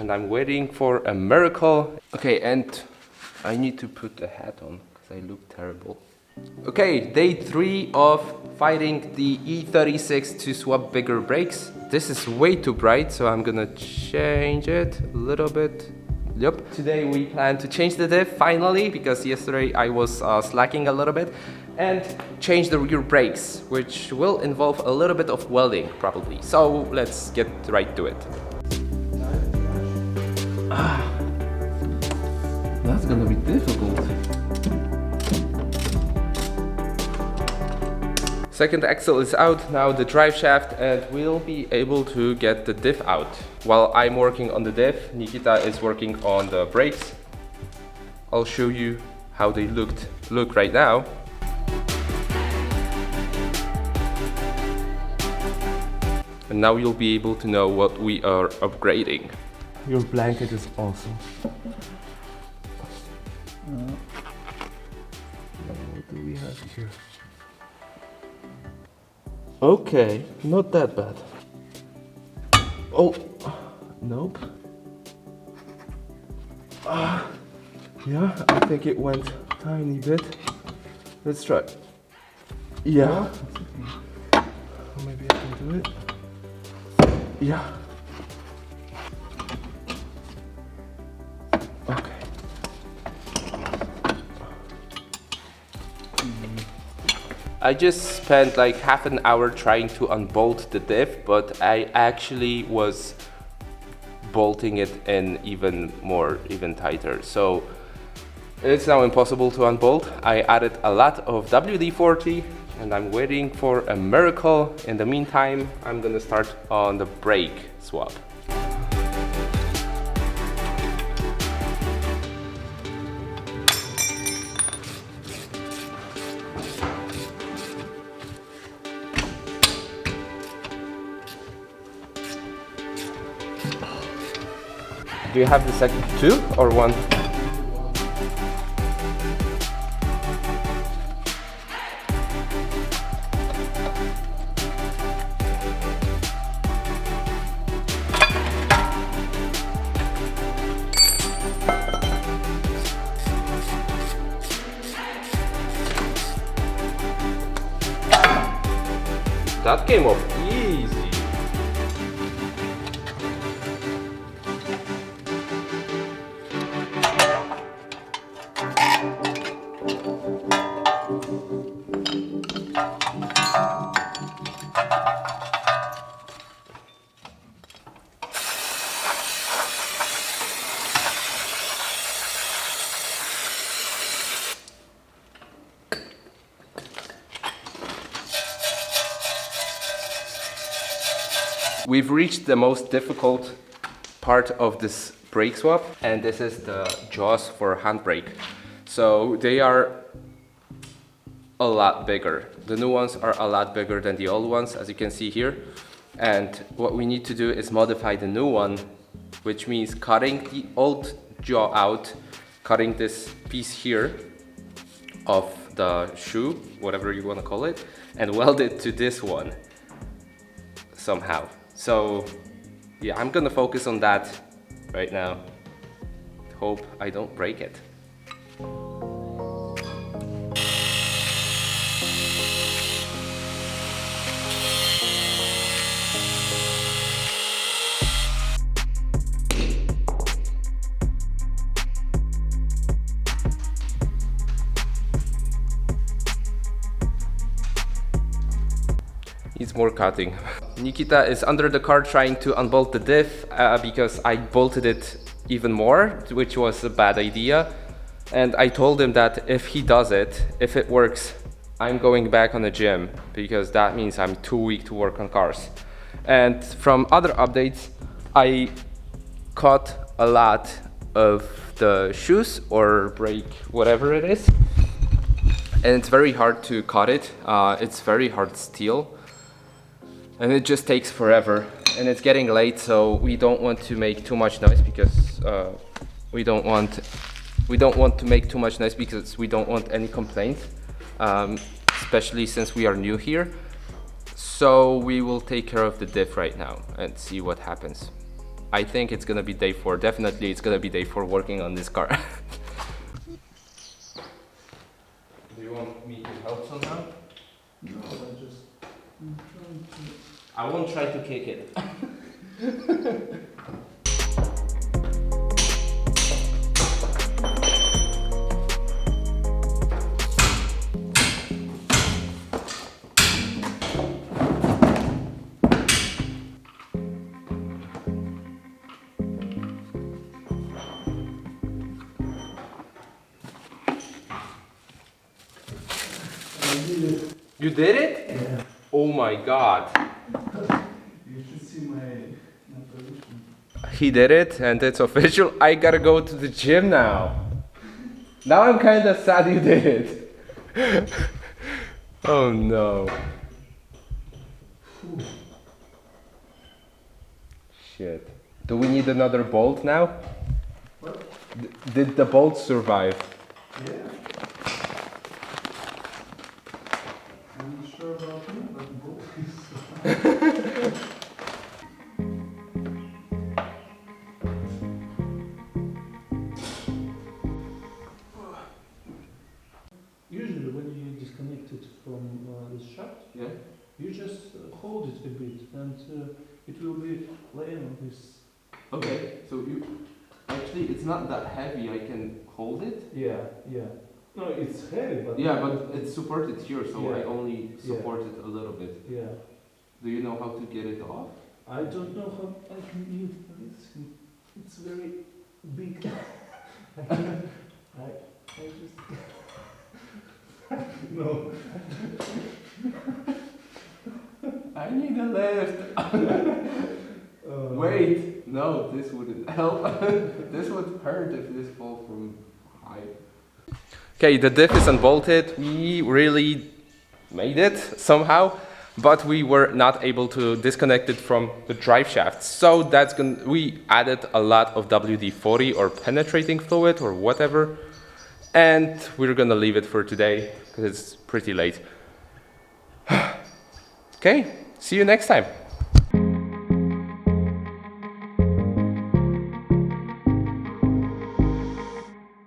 and I'm waiting for a miracle. Okay, and I need to put a hat on because I look terrible. Okay, day 3 of fighting the e36 to swap bigger brakes. This is way too bright, so I'm gonna change it a little bit. Yep. Today we plan to change the diff finally, because yesterday I was slacking a little bit, and change the rear brakes, which will involve a little bit of welding probably. So let's get right to it. That's gonna be difficult. Second axle is out, now the drive shaft, and we'll be able to get the diff out. While I'm working on the diff, Nikita is working on the brakes. I'll show you how they look right now. And now you'll be able to know what we are upgrading. Your blanket is awesome. What do we have here? Okay, not that bad. Oh, nope. Yeah, I think it went a tiny bit. Let's try. Yeah. Maybe I can do it. Yeah. Okay. I just spent like half an hour trying to unbolt the diff, but I actually was bolting it in even tighter. So it's now impossible to unbolt. I added a lot of WD-40 and I'm waiting for a miracle. In the meantime, I'm gonna start on the brake swap. Do you have the second 2 or 1? That came off easy. We've reached the most difficult part of this brake swap, and this is the jaws for handbrake. So they are a lot bigger. The new ones are a lot bigger than the old ones, as you can see here. And what we need to do is modify the new one, which means cutting the old jaw out, cutting this piece here of the shoe, whatever you want to call it, and weld it to this one somehow. So yeah, I'm gonna focus on that right now. Hope I don't break it. Needs more cutting. Nikita is under the car trying to unbolt the diff because I bolted it even more, which was a bad idea. And I told him that if he does it, if it works, I'm going back on the gym, because that means I'm too weak to work on cars. And from other updates, I cut a lot of the shoes or brake, whatever it is. And it's very hard to cut it. It's very hard steel. And it just takes forever, and it's getting late, so we don't want to make too much noise because we don't want to make too much noise because we don't want any complaints, especially since we are new here. So we will take care of the diff right now and see what happens. I think it's gonna be day 4. Definitely it's gonna be day 4 working on this car. Do you want me to help somehow? No, I'm trying to... I won't try to kick it. You did it? Yeah. Oh my god. You should see my position. He did it and it's official. I gotta go to the gym now. Now I'm kinda sad you did it. Oh no. Whew. Shit. Do we need another bolt now? What? Did the bolt survive? Yeah. I'm not sure about you, but both is... Usually when you disconnect it from this shaft, Yeah. you just hold it a bit and it will be laying on this. Okay, so you actually it's not that heavy. I can hold it. Yeah, yeah. No, it's heavy, but... Yeah, but it's supported here, so I Yeah. only support it a little bit. Yeah. Do you know how to get it off? I don't know how I can use this. It's very big. I just... No. I need a lift. Wait, no, this wouldn't help. This would hurt if this fall from high. Okay, the diff is unbolted. We really made it somehow, but we were not able to disconnect it from the drive shaft. So that's we added a lot of WD-40 or penetrating fluid or whatever, and we're gonna leave it for today because it's pretty late. Okay, see you next time.